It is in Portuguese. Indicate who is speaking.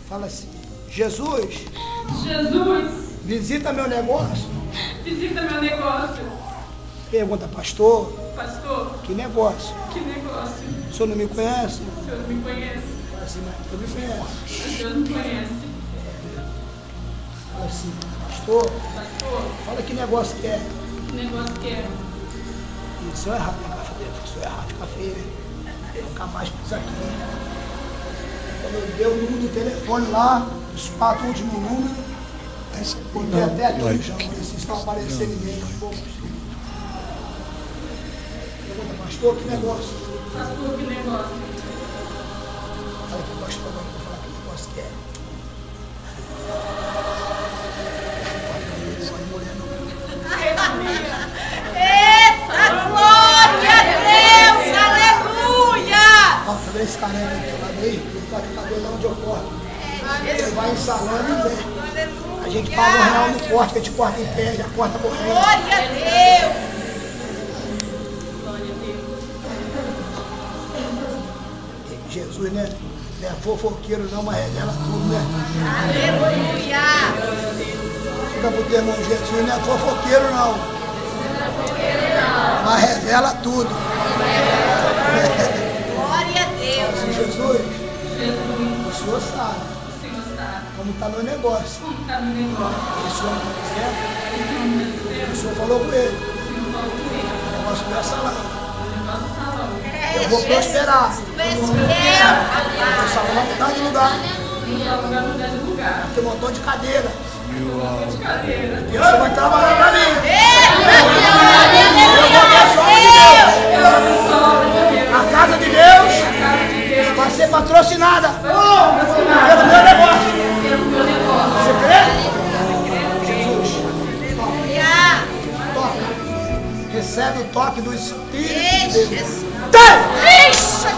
Speaker 1: Fala assim: Jesus,
Speaker 2: Jesus,
Speaker 1: visita meu negócio.
Speaker 2: visita meu negócio.
Speaker 1: Pergunta, pastor,
Speaker 2: Pastor,
Speaker 1: que negócio?
Speaker 2: que negócio?
Speaker 1: O senhor não me conhece?
Speaker 2: O senhor não me conhece?
Speaker 1: Fala assim, mas eu me conheço.
Speaker 2: O senhor não conhece?
Speaker 1: Fala assim, pastor,
Speaker 2: Pastor,
Speaker 1: fala que negócio que é.
Speaker 2: que negócio que é?
Speaker 1: Isso é errado, né, café? Isso é errado, café. Nunca mais precisa aqui. Quando eu dei o número do telefone lá, os 4 últimos números, botei até aqui no chão, se não aparecer ninguém, aos poucos. Pergunta, pastor, que negócio?
Speaker 2: Pastor, que negócio?
Speaker 1: Fala que pastor, agora eu vou falar que negócio que é.
Speaker 3: Eita, glória a Deus, aleluia!
Speaker 1: Ó, tá vendo esse careca aqui do lado aí? Ele tá com o cabelo onde eu corto. Ele vai ensalando e vem. A gente paga R$1 no corte, que a gente corta em pé, já corta morrendo.
Speaker 3: Glória a Deus!
Speaker 2: Glória a Deus.
Speaker 1: Jesus, né? Não é fofoqueiro não, mas revela tudo, né?
Speaker 3: Aleluia!
Speaker 1: Fica pro teu irmão, Jesus não é fofoqueiro não. Mas revela tudo.
Speaker 3: Glória a Deus!
Speaker 1: Assim, Jesus,
Speaker 2: Jesus,
Speaker 1: o Senhor sabe
Speaker 2: o Senhor sabe
Speaker 1: como está meu negócio.
Speaker 2: como está meu negócio.
Speaker 1: O Senhor não está dizendo?
Speaker 2: O Senhor me dizendo,
Speaker 1: O Senhor falou com ele.
Speaker 2: o Senhor falou comigo.
Speaker 1: O negócio não é salão.
Speaker 2: O negócio está lá.
Speaker 1: Eu vou prosperar.
Speaker 3: Tu és fiel,
Speaker 1: O salão vai mudar de lugar.
Speaker 2: O lugar mudar de lugar.
Speaker 1: Tem um montão de cadeira.
Speaker 2: De cadeira.
Speaker 1: E você vai trabalhar para mim.
Speaker 2: Eu abençoo a obra de Deus.
Speaker 1: A casa de Deus
Speaker 2: A casa de Deus.
Speaker 1: vai ser patrocinada
Speaker 2: Vai ser patrocinada
Speaker 1: pelo meu negócio.
Speaker 2: pelo meu negócio.
Speaker 1: Você crê? Jesus, toca. Recebe o toque do Espírito de Deus.
Speaker 3: Ixi,